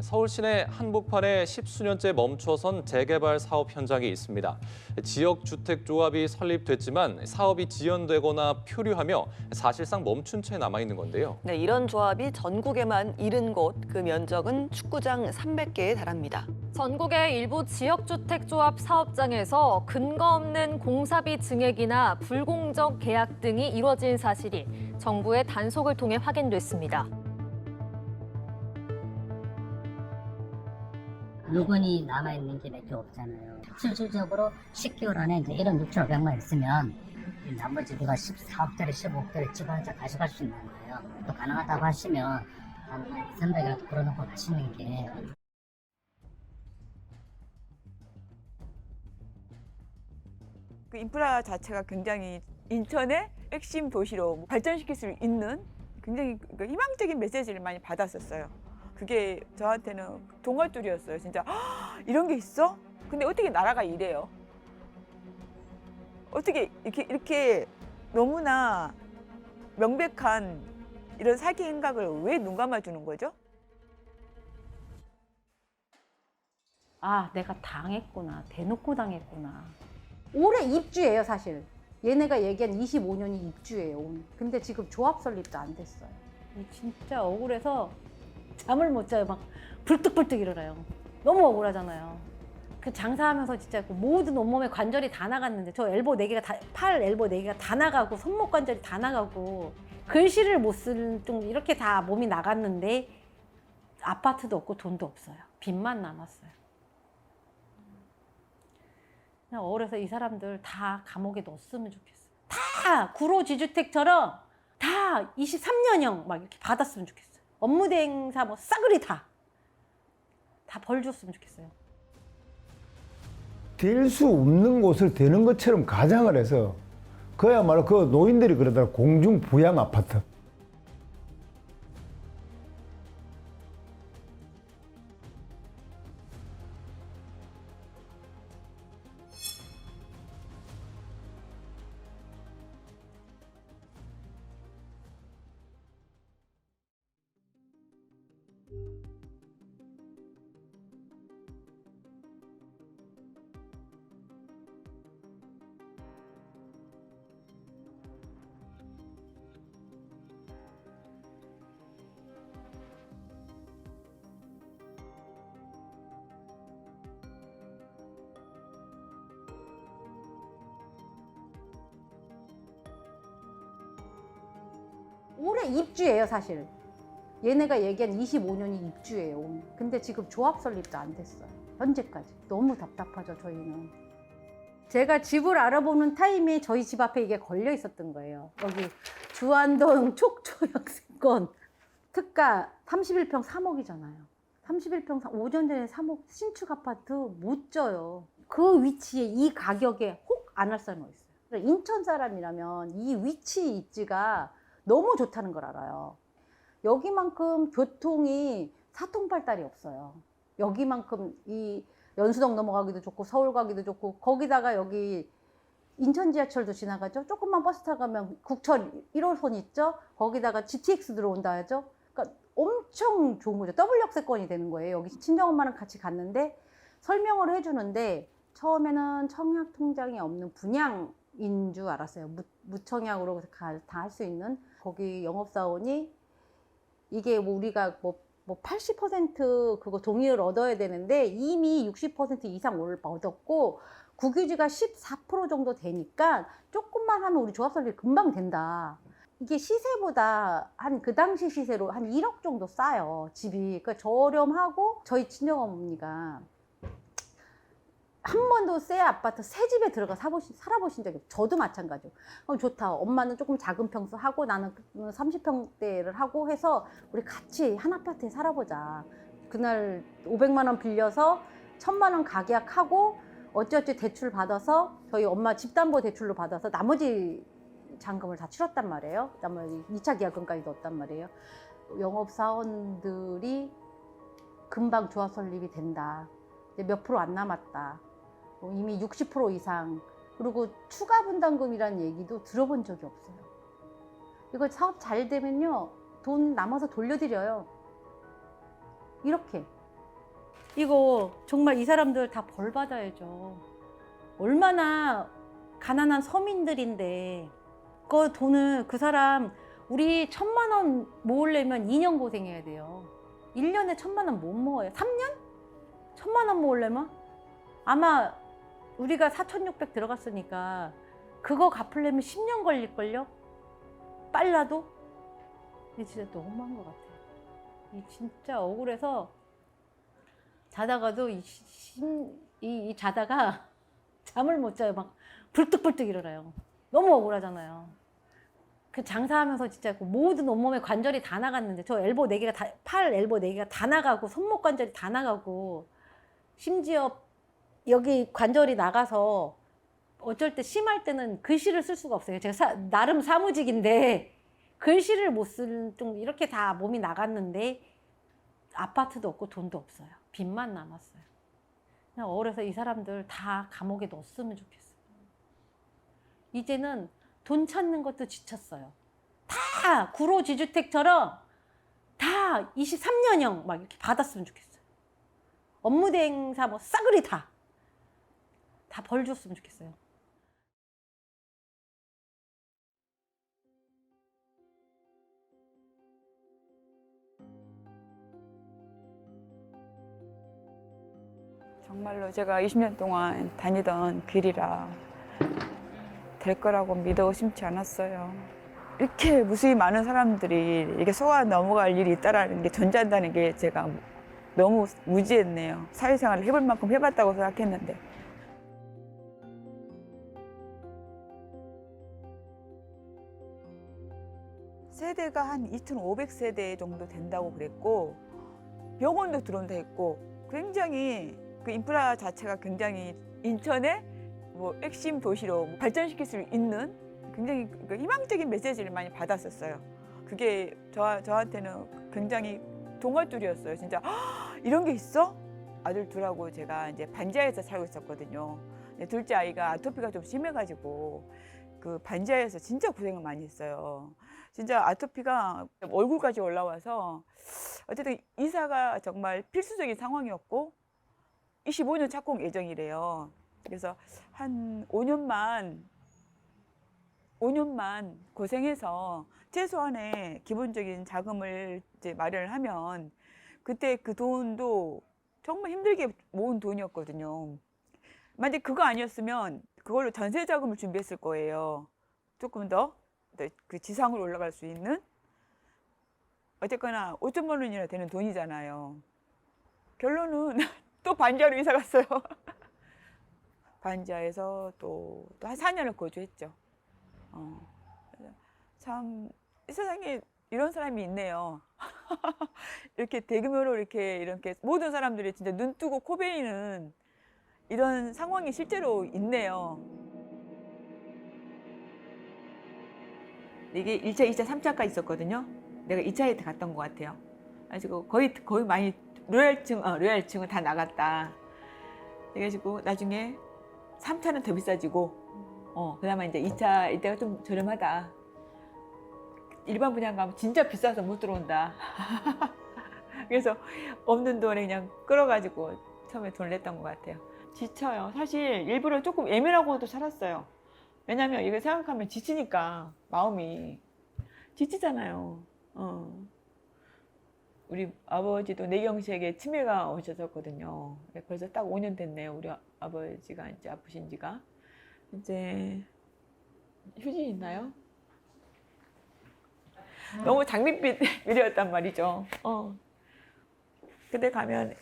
서울 시내 한복판에 십수년째 멈춰선 재개발 사업 현장이 있습니다. 지역주택조합이 설립됐지만 사업이 지연되거나 표류하며 사실상 멈춘 채 남아있는 건데요. 네, 이런 조합이 전국에만 70곳, 그 면적은 축구장 300개에 달합니다. 전국의 일부 지역주택조합 사업장에서 근거 없는 공사비 증액이나 불공정 계약 등이 이뤄진 사실이 정부의 단속을 통해 확인됐습니다. 요건이 남아있는 게 몇 개 없잖아요. 실질적으로 10개월 안에 이제 1억 6,500만 있으면 나머지 우리가 14억짜리, 15억짜리 집 한 채 가져갈 수 있는 거예요. 또 가능하다고 하시면 한 300이라도 풀어놓고 가시는 게. 그 인프라 자체가 굉장히 인천의 핵심 도시로 발전시킬 수 있는 굉장히 희망적인 메시지를 많이 받았었어요. 그게 저한테는 동아줄이었어요. 진짜 이런 게 있어? 근데 어떻게 나라가 이래요? 어떻게 이렇게 너무나 명백한 이런 사기 행각을 왜 눈 감아주는 거죠? 아, 내가 당했구나. 대놓고 당했구나. 올해 입주예요, 사실. 얘네가 얘기한 25년이 입주예요. 근데 지금 조합 설립도 안 됐어요. 진짜 억울해서 잠을 못 자요. 막 불뚝불뚝 일어나요. 너무 억울하잖아요. 그 장사하면서 진짜 그 모든 온몸에 관절이 다 나갔는데 저 엘보 4개가 다, 팔 엘보 4개가 다 나가고 손목 관절이 다 나가고 글씨를 못 쓰는 좀 이렇게 다 몸이 나갔는데 아파트도 없고 돈도 없어요. 빚만 남았어요. 그냥 억울해서 이 사람들 다 감옥에 넣었으면 좋겠어요. 다 구로지주택처럼 다 23년형 막 이렇게 받았으면 좋겠어요. 업무대행사 뭐 싸그리 다 벌 줬으면 좋겠어요. 될 수 없는 곳을 되는 것처럼 가장을 해서 그야말로 그 노인들이 그러더라 공중 부양 아파트. 올해 입주예요, 사실. 얘네가 얘기한 25년이 입주예요. 근데 지금 조합 설립도 안 됐어요. 현재까지. 너무 답답하죠, 저희는. 제가 집을 알아보는 타임에 저희 집 앞에 이게 걸려 있었던 거예요. 여기 주안동 촉초역세권 특가 31평 3억이잖아요. 31평 5년 전에 3억 신축 아파트 못 져요. 그 위치에 이 가격에 혹 안 할 사람이 있어요. 그러니까 인천 사람이라면 이 위치 입지가 너무 좋다는 걸 알아요. 여기만큼 교통이 사통발달이 없어요. 여기만큼 이 연수동 넘어가기도 좋고 서울 가기도 좋고 거기다가 여기 인천 지하철도 지나가죠. 조금만 버스 타고 가면 국철 1호선 있죠. 거기다가 GTX 들어온다 하죠. 그러니까 엄청 좋은 거죠. 더블 역세권이 되는 거예요. 여기 친정엄마랑 같이 갔는데 설명을 해주는데 처음에는 청약 통장이 없는 분양인 줄 알았어요. 무청약으로 다 할 수 있는. 거기 영업사원이 이게 뭐 우리가 뭐 80% 그거 동의를 얻어야 되는데 이미 60% 이상 얻었고 국유지가 14% 정도 되니까 조금만 하면 우리 조합 설립 금방 된다. 이게 시세보다 한 그 당시 시세로 한 1억 정도 싸요, 집이. 그러니까 저렴하고 저희 친정어머니가 한 번도 새 아파트 새 집에 들어가 살아보신 적이 없어요. 저도 마찬가지고. 좋다. 엄마는 조금 작은 평수 하고 나는 30평대를 하고 해서 우리 같이 한 아파트에 살아보자. 그날 500만 원 빌려서 1000만 원 가계약하고 어찌어찌 대출 받아서 저희 엄마 집담보 대출로 받아서 나머지 잔금을 다 치렀단 말이에요. 나머지 2차 계약금까지 넣었단 말이에요. 영업사원들이 금방 조합 설립이 된다. 몇 프로 안 남았다. 이미 60% 이상. 그리고 추가 분담금이라는 얘기도 들어본 적이 없어요. 이거 사업 잘 되면요, 돈 남아서 돌려드려요. 이렇게. 이거 정말 이 사람들 다 벌 받아야죠. 얼마나 가난한 서민들인데 그 돈을 그 사람 우리 1,000만 원 모으려면 2년 고생해야 돼요. 1년에 1,000만 원 못 모아요. 3년? 1,000만 원 모으려면 아마 우리가 4,600 들어갔으니까 그거 갚으려면 10년 걸릴걸요? 빨라도? 이게 진짜 너무한 것 같아요. 이 진짜 억울해서 자다가도 이 자다가 잠을 못 자요. 막 불뚝불뚝 일어나요. 너무 억울하잖아요. 그 장사하면서 진짜 모든 온몸에 관절이 다 나갔는데 저 엘보 4개가 다, 팔 엘보 4개가 다 나가고 손목 관절이 다 나가고 심지어 여기 관절이 나가서 어쩔 때 심할 때는 글씨를 쓸 수가 없어요. 제가 나름 사무직인데 글씨를 못 쓸 정도 이렇게 다 몸이 나갔는데 아파트도 없고 돈도 없어요. 빚만 남았어요. 그냥 억울해서 이 사람들 다 감옥에 넣었으면 좋겠어요. 이제는 돈 찾는 것도 지쳤어요. 다 구로지주택처럼 다 23년형 막 이렇게 받았으면 좋겠어요. 업무대행사 뭐 싸그리 다 벌 줬으면 좋겠어요. 정말로 제가 20년 동안 다니던 길이라 될 거라고 믿어 심지 않았어요. 이렇게 무수히 많은 사람들이 이렇게 속아 넘어갈 일이 있다라는 게 존재한다는 게 제가 너무 무지했네요. 사회생활을 해볼 만큼 해봤다고 생각했는데. 세대가 한 2,500세대 정도 된다고 그랬고 병원도 들어온다 했고 굉장히 그 인프라 자체가 굉장히 인천의 뭐 핵심 도시로 발전시킬 수 있는 굉장히 희망적인 메시지를 많이 받았었어요. 그게 저한테는 굉장히 동화줄이었어요. 진짜 이런 게 있어? 아들 둘하고 제가 이제 반지하에서 살고 있었거든요. 둘째 아이가 아토피가 좀 심해가지고 그 반지하에서 진짜 고생을 많이 했어요. 진짜 아토피가 얼굴까지 올라와서 어쨌든 이사가 정말 필수적인 상황이었고 25년 착공 예정이래요. 그래서 한 5년만 고생해서 최소한의 기본적인 자금을 이제 마련을 하면 그때 그 돈도 정말 힘들게 모은 돈이었거든요. 만약 그거 아니었으면 그걸로 전세 자금을 준비했을 거예요. 조금 더 그 지상으로 올라갈 수 있는 어쨌거나 5천만 원이나 되는 돈이잖아요. 결론은 또 반지하로 이사 갔어요. 반지하에서 또 한 4년을 거주했죠. 참 이 세상에 이런 사람이 있네요. 이렇게 대규모로 이렇게 모든 사람들이 진짜 눈 뜨고 코 베이는 이런 상황이 실제로 있네요. 이게 1차, 2차, 3차까지 있었거든요. 내가 2차에 갔던 것 같아요. 그래서 거의 많이 로얄층은 다 나갔다. 그래가지고 나중에 3차는 더 비싸지고, 그나마 이제 2차 이때가 좀 저렴하다. 일반 분양 가면 진짜 비싸서 못 들어온다. 그래서 없는 돈에 그냥 끌어가지고 처음에 돈을 냈던 것 같아요. 지쳐요. 사실 일부러 조금 예민하고도 살았어요. 왜냐면 이거 생각하면 지치니까 마음이 지치잖아요. 우리 아버지도 뇌경색에 치매가 오셨었거든요. 벌써 딱 5년 됐네요. 우리 아버지가 이제 아프신 지가. 이제 휴지 있나요? 너무 장밋빛 미래였단 말이죠. 그때 가면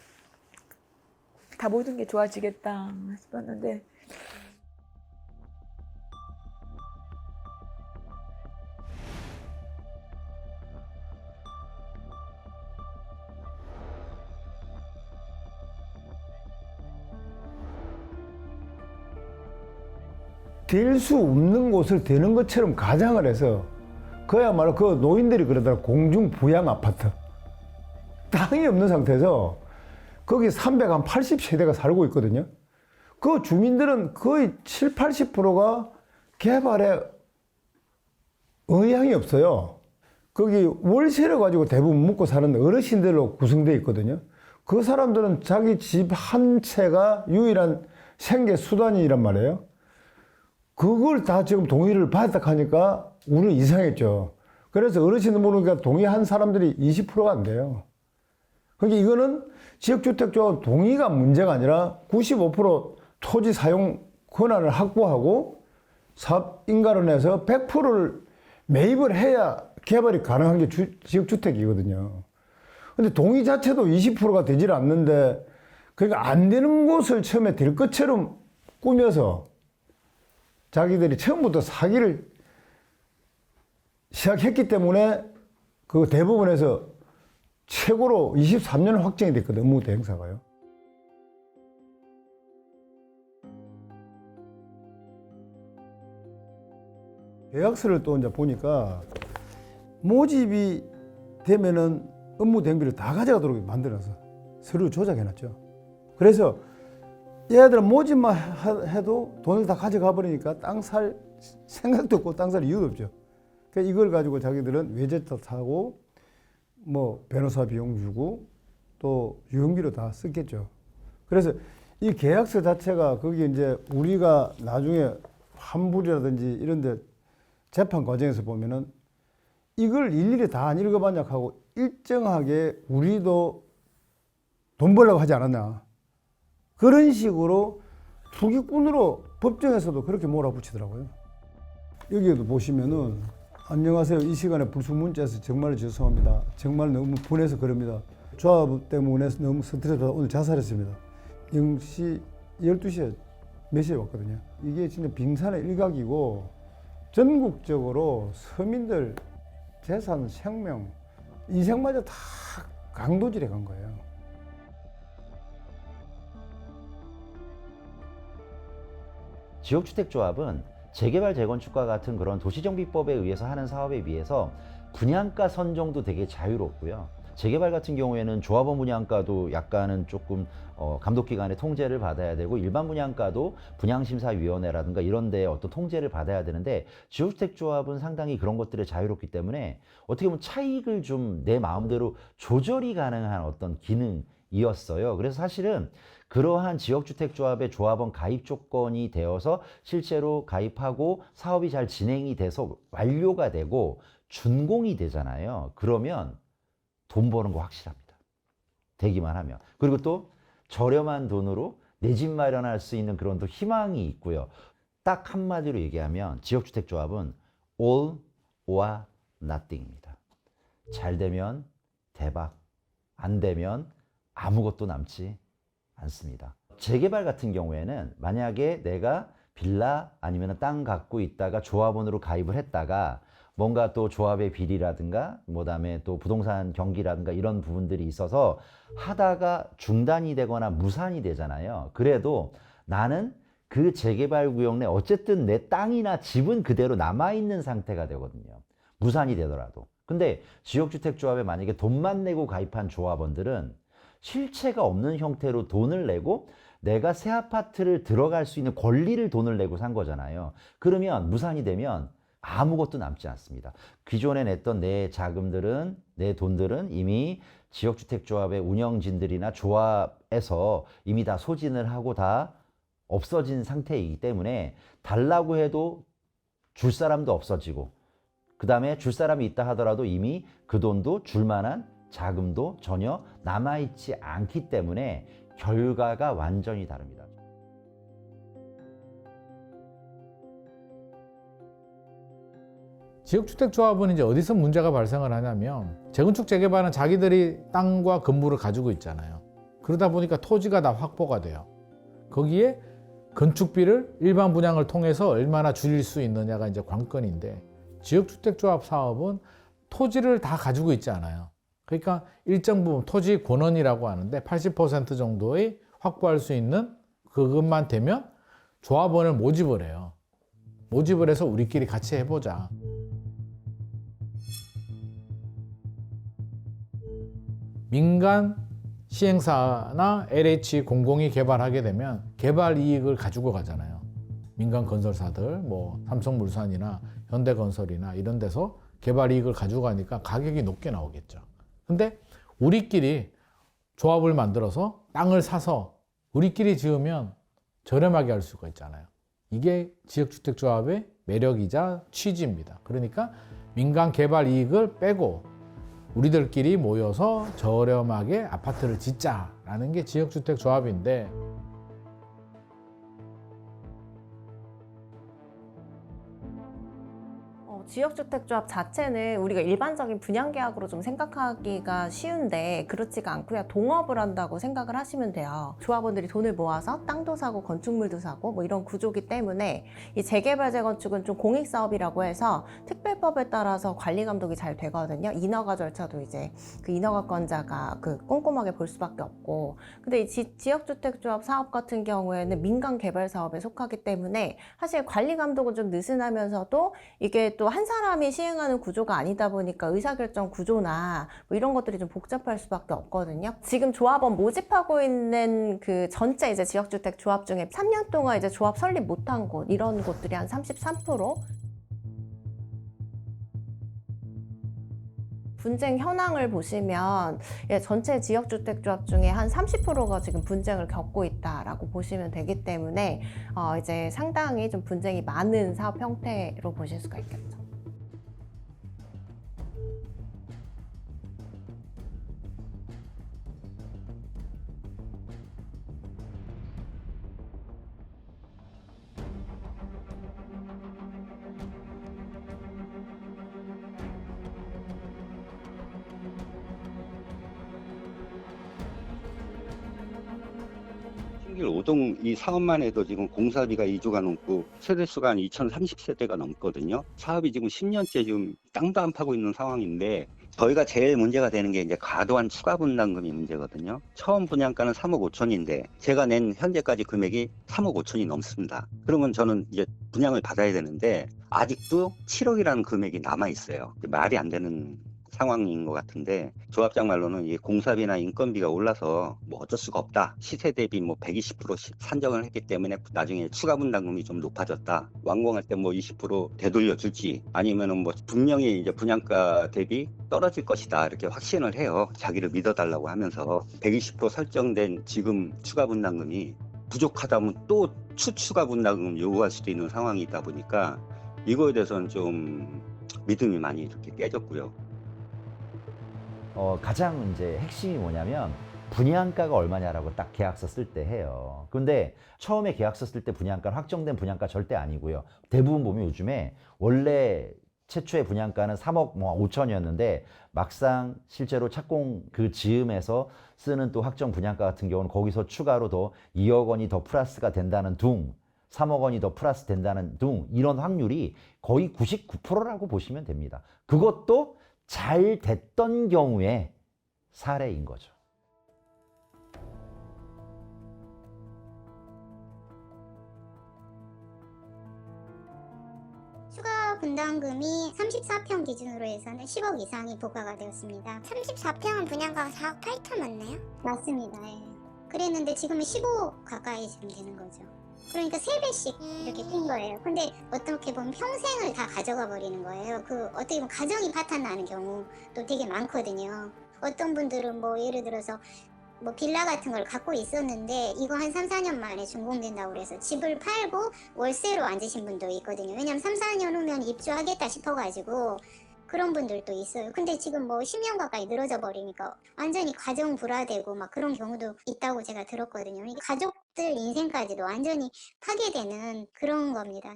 다 모든 게 좋아지겠다 싶었는데 될 수 없는 곳을 되는 것처럼 가장을 해서 그야말로 그 노인들이 그러더라 공중 부양 아파트 땅이 없는 상태에서 거기 380세대가 살고 있거든요. 그 주민들은 거의 7, 80%가 개발에 의향이 없어요. 거기 월세를 가지고 대부분 묵고 사는 어르신들로 구성되어 있거든요. 그 사람들은 자기 집 한 채가 유일한 생계 수단이란 말이에요. 그걸 다 지금 동의를 받았다 하니까 우리는 이상했죠. 그래서 어르신들 모르니까 동의한 사람들이 20%가 안 돼요. 그러니까 이거는 지역주택조합 동의가 문제가 아니라 95% 토지 사용 권한을 확보하고 사업 인가를 내서 100%를 매입을 해야 개발이 가능한 게 지역주택이거든요. 근데 동의 자체도 20%가 되질 않는데, 그러니까 안 되는 곳을 처음에 될 것처럼 꾸며서 자기들이 처음부터 사기를 시작했기 때문에 그 대부분에서 최고로 23년 확정이 됐거든요. 업무 대행사가요. 계약서를 또 이제 보니까 모집이 되면은 업무 대행비를 다 가져가도록 만들어서 서류 조작해놨죠. 그래서 얘들은 모집만 해도 돈을 다 가져가 버리니까 땅 살 생각도 없고 땅 살 이유도 없죠. 그러니까 이걸 가지고 자기들은 외제차 타고 뭐 변호사 비용 주고 또 유흥비로 다 썼겠죠. 그래서 이 계약서 자체가 거기 이제 우리가 나중에 환불이라든지 이런 데 재판 과정에서 보면은 이걸 일일이 다 안 읽어봤냐 하고 일정하게 우리도 돈 벌려고 하지 않았나. 그런 식으로 투기꾼으로 법정에서도 그렇게 몰아붙이더라고요. 여기에도 보시면은 안녕하세요. 이 시간에 불순문자에서 정말 죄송합니다. 정말 너무 분해서 그럽니다. 조합 때문에 너무 스트레스 받아 오늘 자살했습니다. 0시 12시에 몇 시에 왔거든요. 이게 진짜 빙산의 일각이고 전국적으로 서민들 재산, 생명, 인생마저 다 강도질해 간 거예요. 지역주택조합은 재개발, 재건축과 같은 그런 도시정비법에 의해서 하는 사업에 비해서 분양가 선정도 되게 자유롭고요. 재개발 같은 경우에는 조합원 분양가도 약간은 조금 감독기관의 통제를 받아야 되고, 일반 분양가도 분양심사위원회라든가 이런 데에 어떤 통제를 받아야 되는데, 지역주택조합은 상당히 그런 것들에 자유롭기 때문에 어떻게 보면 차익을 좀 내 마음대로 조절이 가능한 어떤 기능이었어요. 그래서 사실은 그러한 지역주택조합의 조합원 가입 조건이 되어서 실제로 가입하고 사업이 잘 진행이 돼서 완료가 되고 준공이 되잖아요. 그러면 돈 버는 거 확실합니다. 되기만 하면. 그리고 또 저렴한 돈으로 내 집 마련할 수 있는 그런 또 희망이 있고요. 딱 한마디로 얘기하면 지역주택조합은 all or nothing입니다. 잘 되면 대박, 안 되면 아무것도 남지 않습니다. 재개발 같은 경우에는 만약에 내가 빌라 아니면 땅 갖고 있다가 조합원으로 가입을 했다가 뭔가 또 조합의 비리라든가 그다음에 또 부동산 경기라든가 이런 부분들이 있어서 하다가 중단이 되거나 무산이 되잖아요. 그래도 나는 그 재개발 구역 내 어쨌든 내 땅이나 집은 그대로 남아있는 상태가 되거든요. 무산이 되더라도. 근데 지역주택조합에 만약에 돈만 내고 가입한 조합원들은 실체가 없는 형태로 돈을 내고 내가 새 아파트를 들어갈 수 있는 권리를 돈을 내고 산 거잖아요. 그러면 무산이 되면 아무것도 남지 않습니다. 기존에 냈던 내 자금들은, 내 돈들은 이미 지역주택조합의 운영진들이나 조합에서 이미 다 소진을 하고 다 없어진 상태이기 때문에 달라고 해도 줄 사람도 없어지고, 그 다음에 줄 사람이 있다 하더라도 이미 그 돈도 줄 만한 자금도 전혀 남아있지 않기 때문에 결과가 완전히 다릅니다. 지역주택조합은 이제 어디서 문제가 발생을 하냐면, 재건축 재개발은 자기들이 땅과 건물을 가지고 있잖아요. 그러다 보니까 토지가 다 확보가 돼요. 거기에 건축비를 일반 분양을 통해서 얼마나 줄일 수 있느냐가 이제 관건인데, 지역주택조합 사업은 토지를 다 가지고 있지 않아요. 그러니까 일정 부분 토지 권원이라고 하는데 80% 정도의 확보할 수 있는 그것만 되면 조합원을 모집을 해요. 모집을 해서 우리끼리 같이 해보자. 민간 시행사나 LH 공공이 개발하게 되면 개발 이익을 가지고 가잖아요. 민간 건설사들, 뭐 삼성물산이나 현대건설이나 이런 데서 개발 이익을 가지고 가니까 가격이 높게 나오겠죠. 근데 우리끼리 조합을 만들어서 땅을 사서 우리끼리 지으면 저렴하게 할 수가 있잖아요. 이게 지역주택조합의 매력이자 취지입니다. 그러니까 민간 개발 이익을 빼고 우리들끼리 모여서 저렴하게 아파트를 짓자라는 게 지역주택조합인데, 지역주택조합 자체는 우리가 일반적인 분양계약으로 좀 생각하기가 쉬운데 그렇지가 않고요. 동업을 한다고 생각을 하시면 돼요. 조합원들이 돈을 모아서 땅도 사고 건축물도 사고 뭐 이런 구조기 때문에 이 재개발 재건축은 좀 공익사업이라고 해서 특별법에 따라서 관리감독이 잘 되거든요. 인허가 절차도 이제 그 인허가권자가 꼼꼼하게 볼 수밖에 없고, 근데 이 지역주택조합 사업 같은 경우에는 민간 개발 사업에 속하기 때문에 사실 관리감독은 좀 느슨하면서도 이게 또 한 사람이 시행하는 구조가 아니다 보니까 의사결정 구조나 뭐 이런 것들이 좀 복잡할 수밖에 없거든요. 지금 조합원 모집하고 있는 그 전체 이제 지역주택 조합 중에 3년 동안 이제 조합 설립 못한 곳, 이런 곳들이 한 33%. 분쟁 현황을 보시면 전체 지역주택조합 중에 한 30%가 지금 분쟁을 겪고 있다라고 보시면 되기 때문에 이제 상당히 좀 분쟁이 많은 사업 형태로 보실 수가 있겠죠. 신길 5동 이 사업만 해도 지금 공사비가 2조가 넘고 세대수가 한 2030세대가 넘거든요. 사업이 지금 10년째 지금 땅도 안 파고 있는 상황인데, 저희가 제일 문제가 되는 게 이제 과도한 추가 분담금이 문제거든요. 처음 분양가는 3억 5천인데 제가 낸 현재까지 금액이 3억 5천이 넘습니다. 그러면 저는 이제 분양을 받아야 되는데 아직도 7억이라는 금액이 남아 있어요. 말이 안 되는 상황인 것 같은데, 조합장 말로는 이 공사비나 인건비가 올라서 뭐 어쩔 수가 없다. 시세 대비 뭐 120% 산정을 했기 때문에 나중에 추가 분담금이 좀 높아졌다. 완공할 때 뭐 20% 되돌려 줄지, 아니면은 뭐 분명히 이제 분양가 대비 떨어질 것이다, 이렇게 확신을 해요. 자기를 믿어달라고 하면서 120% 설정된 지금 추가 분담금이 부족하다면 또 추가 분담금 요구할 수도 있는 상황이다 보니까 이거에 대해서는 좀 믿음이 많이 이렇게 깨졌고요. 가장 이제 핵심이 뭐냐면 분양가가 얼마냐라고 딱 계약서 쓸 때 해요. 근데 처음에 계약서 쓸 때 분양가는 확정된 분양가 절대 아니고요. 대부분 보면 요즘에 원래 최초의 분양가는 3억 5천이었는데 막상 실제로 착공 그 즈음에서 쓰는 또 확정 분양가 같은 경우는 거기서 추가로 더 2억 원이 더 플러스가 된다는 둥, 3억 원이 더 플러스 된다는 둥, 이런 확률이 거의 99%라고 보시면 됩니다. 그것도 잘 됐던 경우의 사례인 거죠. 추가 분담금이 34평 기준으로 해서는 10억 이상이 부과가 되었습니다. 34평은 분양가가 4억 8천 맞나요? 맞습니다. 예. 그랬는데 지금은 15억 가까이 지금 되는 거죠. 그러니까 3배씩 이렇게 뛴 거예요. 근데 어떻게 보면 평생을 다 가져가 버리는 거예요. 어떻게 보면 가정이 파탄나는 경우도 되게 많거든요. 어떤 분들은 뭐 예를 들어서 뭐 빌라 같은 걸 갖고 있었는데 이거 한 3, 4년 만에 준공된다고 그래서 집을 팔고 월세로 앉으신 분도 있거든요. 왜냐면 3, 4년 후면 입주하겠다 싶어가지고 그런 분들도 있어요. 근데 지금 뭐 10년 가까이 늘어져 버리니까 완전히 가정 불화되고 막 그런 경우도 있다고 제가 들었거든요. 그러니까 가족들 인생까지도 완전히 파괴되는 그런 겁니다.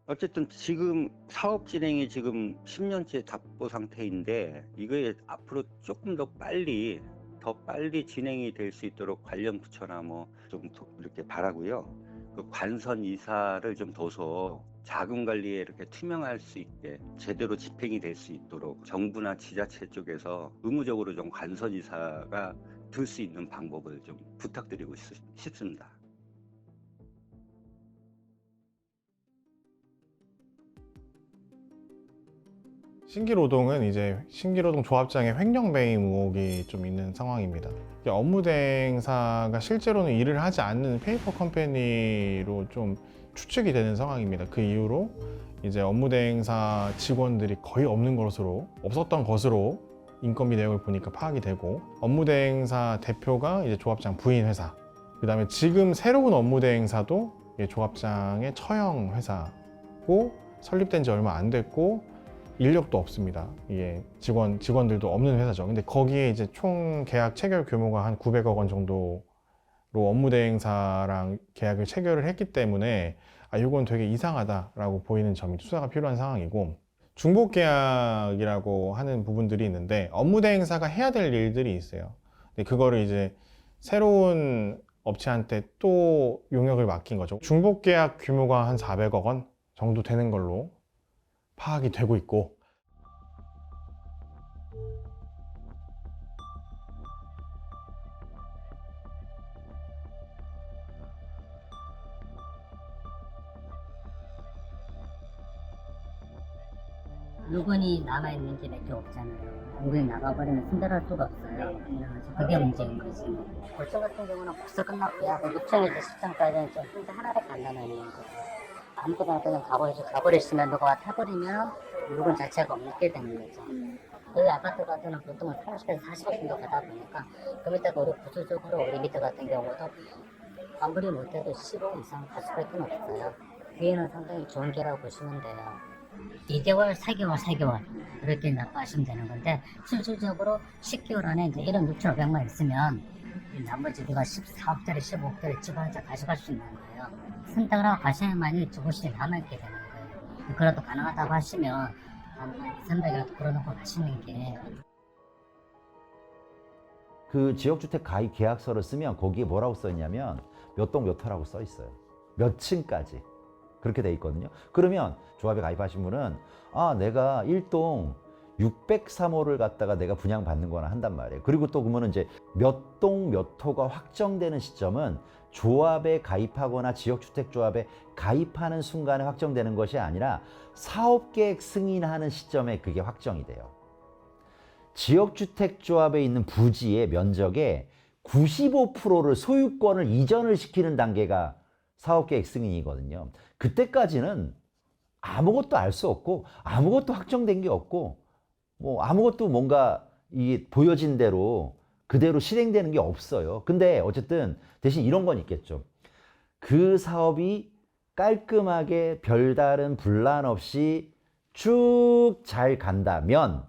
어쨌든 지금 사업 진행이 지금 10년째 답보 상태인데, 이거에 앞으로 조금 더 빨리 진행이 될 수 있도록 관련 부처나 뭐 좀 이렇게 바라고요. 그 관선 이사를 좀 둬서 자금 관리에 이렇게 투명할 수 있게 제대로 집행이 될 수 있도록 정부나 지자체 쪽에서 의무적으로 좀 관선 이사가 들 수 있는 방법을 좀 부탁드리고 싶습니다. 신길오동은 이제 신길오동 조합장의 횡령 배임 의혹이 좀 있는 상황입니다. 업무 대행사가 실제로는 일을 하지 않는 페이퍼 컴퍼니로 좀 추측이 되는 상황입니다. 그 이후로 이제 업무 대행사 직원들이 거의 없었던 것으로 인건비 내역을 보니까 파악이 되고, 업무대행사 대표가 이제 조합장 부인 회사, 그 다음에 지금 새로운 업무대행사도 조합장의 처형 회사고 설립된 지 얼마 안 됐고 인력도 없습니다. 이게 직원들도 없는 회사죠. 근데 거기에 이제 총 계약 체결 규모가 한 900억 원 정도로 업무대행사랑 계약을 체결을 했기 때문에 이건 되게 이상하다라고 보이는 점이 수사가 필요한 상황이고, 중복계약이라고 하는 부분들이 있는데 업무대행사가 해야 될 일들이 있어요. 근데 그거를 이제 새로운 업체한테 또 용역을 맡긴 거죠. 중복계약 규모가 한 400억 원 정도 되는 걸로 파악이 되고 있고, 물건이 남아있는 게 몇 개 없잖아요. 물건이 나가버리면 손절할 수가 없어요. 그래서 그게 문제인 거지. 골청 같은 경우는 벌써 끝났고요. 6층에서 10층까지는 좀 혼자 하나밖에 안 남아있는 거죠. 아무거나 그냥 가버리시면 누가 타버리면 물건 자체가 없게 되는 거죠. 여기 아파트 같은 경우는 보통 30에서 40억 정도 가다 보니까 그 밑에 우리 부수적으로 우리 밑에 같은 경우도 아무리 못해도 10억 이상 갈 수밖에 없어요. 뒤에는 상당히 좋은 게라고 보시면 돼요. 2개월, 4개월 그렇게 납부하시면 되는 건데 실질적으로 10개월 안에 이제 1억 6,500만 있으면 나머지 우리가 14억짜리, 15억짜리 집을 한 채 가져갈 수 있는 거예요. 선택을 하고 가셔야만이 조금씩 남아있게 되는 거예요. 그래도 가능하다고 하시면 한 300이라도 걸어놓고 가시는 게. 그 지역주택 가입 계약서를 쓰면 거기에 뭐라고 써 있냐면 몇 동 몇 호라고 써 있어요. 몇 층까지. 그렇게 돼 있거든요. 그러면 조합에 가입하신 분은 내가 1동 603호를 갖다가 내가 분양받는 거나 한단 말이에요. 그리고 또 그러면 이제 몇 동 몇 호가 확정되는 시점은 조합에 가입하거나 지역주택조합에 가입하는 순간에 확정되는 것이 아니라 사업계획 승인하는 시점에 그게 확정이 돼요. 지역주택조합에 있는 부지의 면적의 95%를 소유권을 이전을 시키는 단계가 사업계획 승인이거든요. 그때까지는 아무것도 알 수 없고 아무것도 확정된 게 없고 뭐 아무것도 뭔가 이게 보여진 대로 그대로 실행되는 게 없어요. 근데 어쨌든 대신 이런 건 있겠죠. 그 사업이 깔끔하게 별다른 분란 없이 쭉 잘 간다면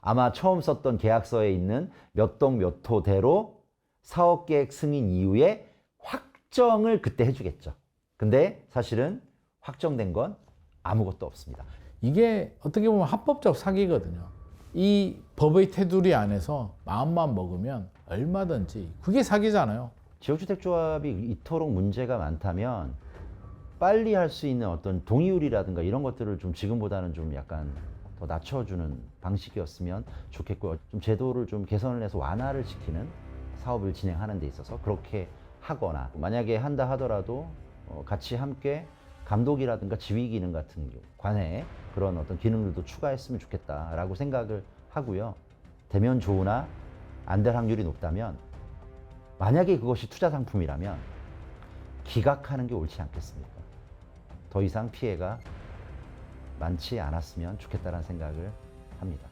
아마 처음 썼던 계약서에 있는 몇 동 몇 호대로 사업계획 승인 이후에 확정을 그때 해주겠죠. 근데 사실은 확정된 건 아무것도 없습니다. 이게 어떻게 보면 합법적 사기거든요. 이 법의 테두리 안에서 마음만 먹으면 얼마든지 그게 사기잖아요. 지역주택조합이 이토록 문제가 많다면 빨리 할 수 있는 어떤 동의율이라든가 이런 것들을 좀 지금보다는 좀 약간 더 낮춰주는 방식이었으면 좋겠고요. 좀 제도를 좀 개선을 해서 완화를 시키는 사업을 진행하는 데 있어서 그렇게 하거나 만약에 한다 하더라도 같이 함께 감독이라든가 지휘 기능 같은 관해 그런 어떤 기능들도 추가했으면 좋겠다라고 생각을 하고요. 되면 좋으나 안 될 확률이 높다면 만약에 그것이 투자 상품이라면 기각하는 게 옳지 않겠습니까? 더 이상 피해가 많지 않았으면 좋겠다는 생각을 합니다.